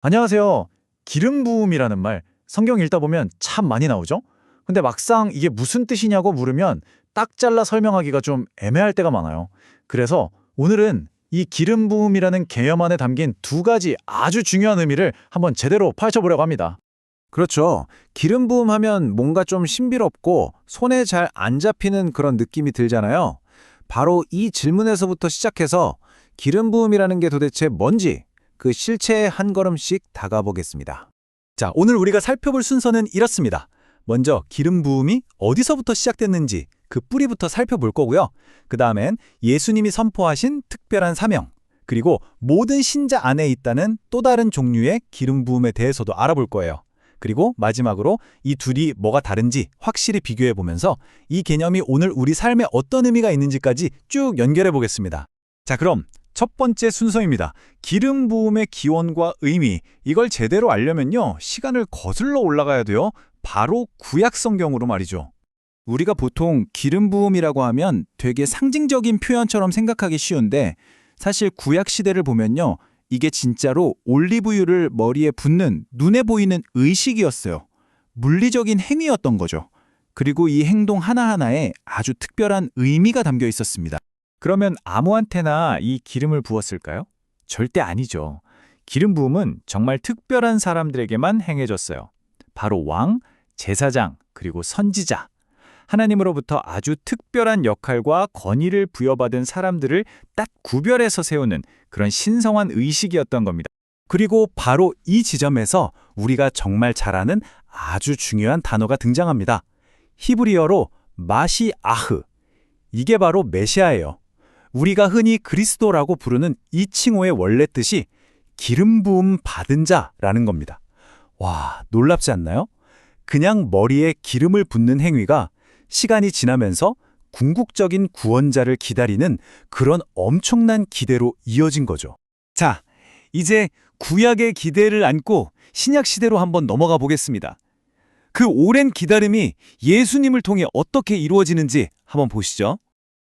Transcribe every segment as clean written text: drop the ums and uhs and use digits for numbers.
안녕하세요. 기름 부음이라는 말, 성경 읽다 보면 참 많이 나오죠? 근데 막상 이게 무슨 뜻이냐고 물으면 딱 잘라 설명하기가 좀 애매할 때가 많아요. 그래서 오늘은 이 기름 부음이라는 개념 안에 담긴 두 가지 아주 중요한 의미를 한번 제대로 파헤쳐보려고 합니다. 그렇죠. 기름 부음 하면 뭔가 좀 신비롭고 손에 잘 안 잡히는 그런 느낌이 들잖아요. 바로 이 질문에서부터 시작해서 기름 부음이라는 게 도대체 뭔지 그 실체에 한 걸음씩 다가보겠습니다. 자, 오늘 우리가 살펴볼 순서는 이렇습니다. 먼저 기름 부음이 어디서부터 시작됐는지 그 뿌리부터 살펴볼 거고요. 그 다음엔 예수님이 선포하신 특별한 사명, 그리고 모든 신자 안에 있다는 또 다른 종류의 기름 부음에 대해서도 알아볼 거예요. 그리고 마지막으로 이 둘이 뭐가 다른지 확실히 비교해 보면서 이 개념이 오늘 우리 삶에 어떤 의미가 있는지까지 쭉 연결해 보겠습니다. 자, 그럼 첫 번째 순서입니다. 기름 부음의 기원과 의미, 이걸 제대로 알려면요, 시간을 거슬러 올라가야 돼요. 바로 구약 성경으로 말이죠. 우리가 보통 기름 부음이라고 하면 되게 상징적인 표현처럼 생각하기 쉬운데 사실 구약 시대를 보면요, 이게 진짜로 올리브유를 머리에 붓는 눈에 보이는 의식이었어요. 물리적인 행위였던 거죠. 그리고 이 행동 하나하나에 아주 특별한 의미가 담겨 있었습니다. 그러면 아무한테나 이 기름을 부었을까요? 절대 아니죠. 기름 부음은 정말 특별한 사람들에게만 행해졌어요. 바로 왕, 제사장, 그리고 선지자. 하나님으로부터 아주 특별한 역할과 권위를 부여받은 사람들을 딱 구별해서 세우는 그런 신성한 의식이었던 겁니다. 그리고 바로 이 지점에서 우리가 정말 잘 아는 아주 중요한 단어가 등장합니다. 히브리어로 마시아흐. 이게 바로 메시아예요. 우리가 흔히 그리스도라고 부르는 이 칭호의 원래 뜻이 기름 부음 받은 자라는 겁니다. 와, 놀랍지 않나요? 그냥 머리에 기름을 붓는 행위가 시간이 지나면서 궁극적인 구원자를 기다리는 그런 엄청난 기대로 이어진 거죠. 자, 이제 구약의 기대를 안고 신약 시대로 한번 넘어가 보겠습니다. 그 오랜 기다림이 예수님을 통해 어떻게 이루어지는지 한번 보시죠.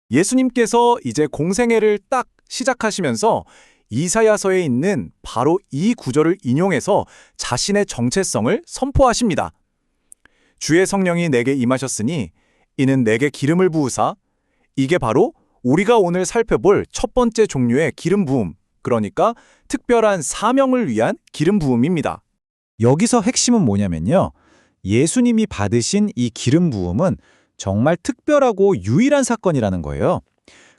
예수님께서 이제 공생애를 딱 시작하시면서 이사야서에 있는 바로 이 구절을 인용해서 자신의 정체성을 선포하십니다. 주의 성령이 내게 임하셨으니 이는 내게 기름을 부으사. 이게 바로 우리가 오늘 살펴볼 첫 번째 종류의 기름 부음, 그러니까 특별한 사명을 위한 기름 부음입니다. 여기서 핵심은 뭐냐면요, 예수님이 받으신 이 기름 부음은 정말 특별하고 유일한 사건이라는 거예요.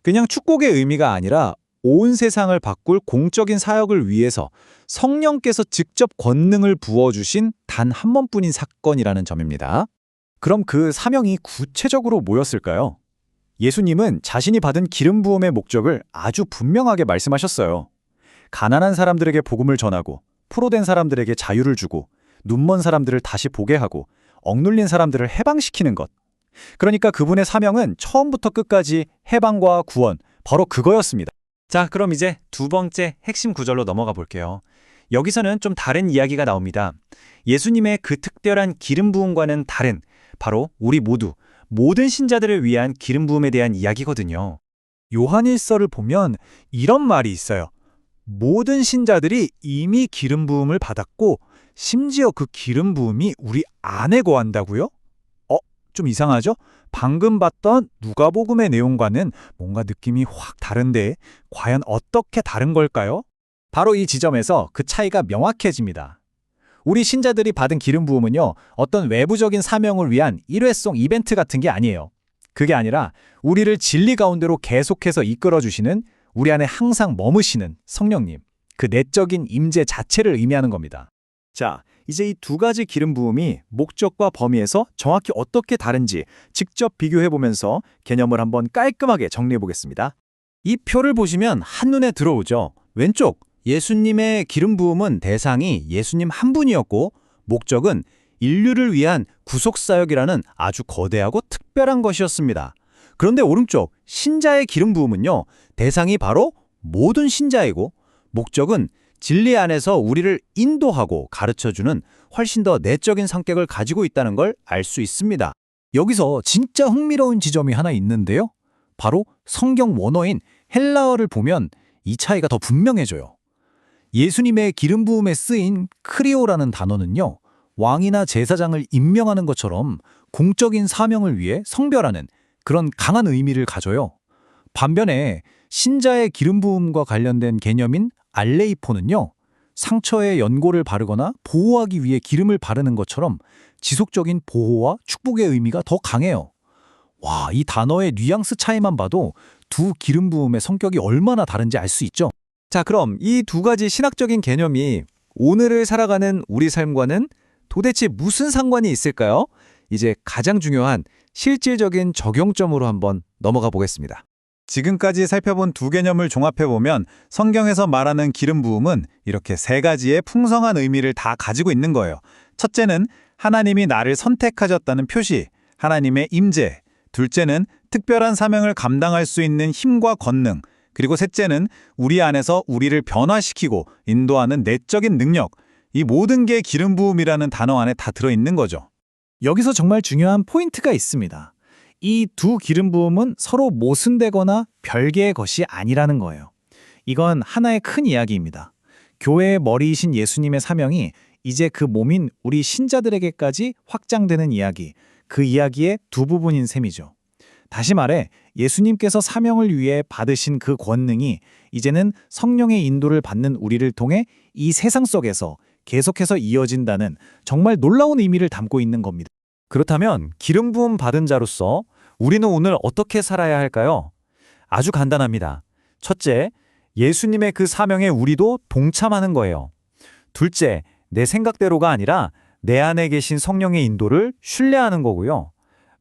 그냥 축복의 의미가 아니라 온 세상을 바꿀 공적인 사역을 위해서 성령께서 직접 권능을 부어주신 단 한 번뿐인 사건이라는 점입니다. 그럼 그 사명이 구체적으로 뭐였을까요? 예수님은 자신이 받은 기름 부음의 목적을 아주 분명하게 말씀하셨어요. 가난한 사람들에게 복음을 전하고, 포로된 사람들에게 자유를 주고, 눈먼 사람들을 다시 보게 하고, 억눌린 사람들을 해방시키는 것. 그러니까 그분의 사명은 처음부터 끝까지 해방과 구원, 바로 그거였습니다. 자, 그럼 이제 두 번째 핵심 구절로 넘어가 볼게요. 여기서는 좀 다른 이야기가 나옵니다. 예수님의 그 특별한 기름 부음과는 다른, 바로 우리 모든 신자들을 위한 기름 부음에 대한 이야기거든요. 요한일서를 보면 이런 말이 있어요. 모든 신자들이 이미 기름 부음을 받았고 심지어 그 기름 부음이 우리 안에 거한다고요? 좀 이상하죠? 방금 봤던 누가복음의 내용과는 뭔가 느낌이 확 다른데 과연 어떻게 다른 걸까요? 바로 이 지점에서 그 차이가 명확해집니다. 우리 신자들이 받은 기름 부음은요, 어떤 외부적인 사명을 위한 일회성 이벤트 같은 게 아니에요. 그게 아니라 우리를 진리 가운데로 계속해서 이끌어주시는, 우리 안에 항상 머무시는 성령님, 그 내적인 임재 자체를 의미하는 겁니다. 자, 이제 이 두 가지 기름 부음이 목적과 범위에서 정확히 어떻게 다른지 직접 비교해보면서 개념을 한번 깔끔하게 정리해보겠습니다. 이 표를 보시면 한눈에 들어오죠. 왼쪽, 예수님의 기름 부음은 대상이 예수님 한 분이었고 목적은 인류를 위한 구속사역이라는 아주 거대하고 특별한 것이었습니다. 그런데 오른쪽, 신자의 기름 부음은요, 대상이 바로 모든 신자이고 목적은 진리 안에서 우리를 인도하고 가르쳐주는 훨씬 더 내적인 성격을 가지고 있다는 걸 알 수 있습니다. 여기서 진짜 흥미로운 지점이 하나 있는데요. 바로 성경 원어인 헬라어를 보면 이 차이가 더 분명해져요. 예수님의 기름 부음에 쓰인 크리오라는 단어는요, 왕이나 제사장을 임명하는 것처럼 공적인 사명을 위해 성별하는 그런 강한 의미를 가져요. 반면에 신자의 기름 부음과 관련된 개념인 알레이포는요, 상처에 연고를 바르거나 보호하기 위해 기름을 바르는 것처럼 지속적인 보호와 축복의 의미가 더 강해요. 와, 이 단어의 뉘앙스 차이만 봐도 두 기름 부음의 성격이 얼마나 다른지 알 수 있죠. 자, 그럼 이 두 가지 신학적인 개념이 오늘을 살아가는 우리 삶과는 도대체 무슨 상관이 있을까요? 이제 가장 중요한 실질적인 적용점으로 한번 넘어가 보겠습니다. 지금까지 살펴본 두 개념을 종합해보면 성경에서 말하는 기름 부음은 이렇게 세 가지의 풍성한 의미를 다 가지고 있는 거예요. 첫째는 하나님이 나를 선택하셨다는 표시, 하나님의 임재. 둘째는 특별한 사명을 감당할 수 있는 힘과 권능. 그리고 셋째는 우리 안에서 우리를 변화시키고 인도하는 내적인 능력. 이 모든 게 기름 부음이라는 단어 안에 다 들어있는 거죠. 여기서 정말 중요한 포인트가 있습니다. 이 두 기름 부음은 서로 모순되거나 별개의 것이 아니라는 거예요. 이건 하나의 큰 이야기입니다. 교회의 머리이신 예수님의 사명이 이제 그 몸인 우리 신자들에게까지 확장되는 이야기, 그 이야기의 두 부분인 셈이죠. 다시 말해 예수님께서 사명을 위해 받으신 그 권능이 이제는 성령의 인도를 받는 우리를 통해 이 세상 속에서 계속해서 이어진다는 정말 놀라운 의미를 담고 있는 겁니다. 그렇다면 기름 부음 받은 자로서 우리는 오늘 어떻게 살아야 할까요? 아주 간단합니다. 첫째, 예수님의 그 사명에 우리도 동참하는 거예요. 둘째, 내 생각대로가 아니라 내 안에 계신 성령의 인도를 신뢰하는 거고요.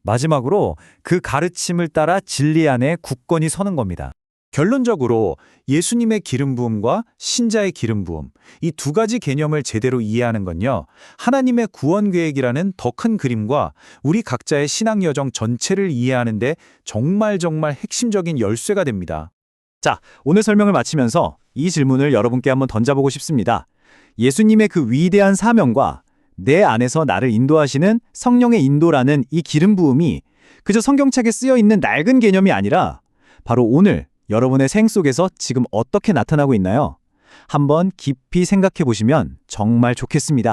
마지막으로 그 가르침을 따라 진리 안에 굳건히 서는 겁니다. 결론적으로 예수님의 기름 부음과 신자의 기름 부음, 이 두 가지 개념을 제대로 이해하는 건요, 하나님의 구원 계획이라는 더 큰 그림과 우리 각자의 신앙 여정 전체를 이해하는 데 정말 핵심적인 열쇠가 됩니다. 자, 오늘 설명을 마치면서 이 질문을 여러분께 한번 던져보고 싶습니다. 예수님의 그 위대한 사명과 내 안에서 나를 인도하시는 성령의 인도라는 이 기름 부음이 그저 성경책에 쓰여 있는 낡은 개념이 아니라 바로 오늘 여러분의 생 속에서 지금 어떻게 나타나고 있나요? 한번 깊이 생각해 보시면 정말 좋겠습니다.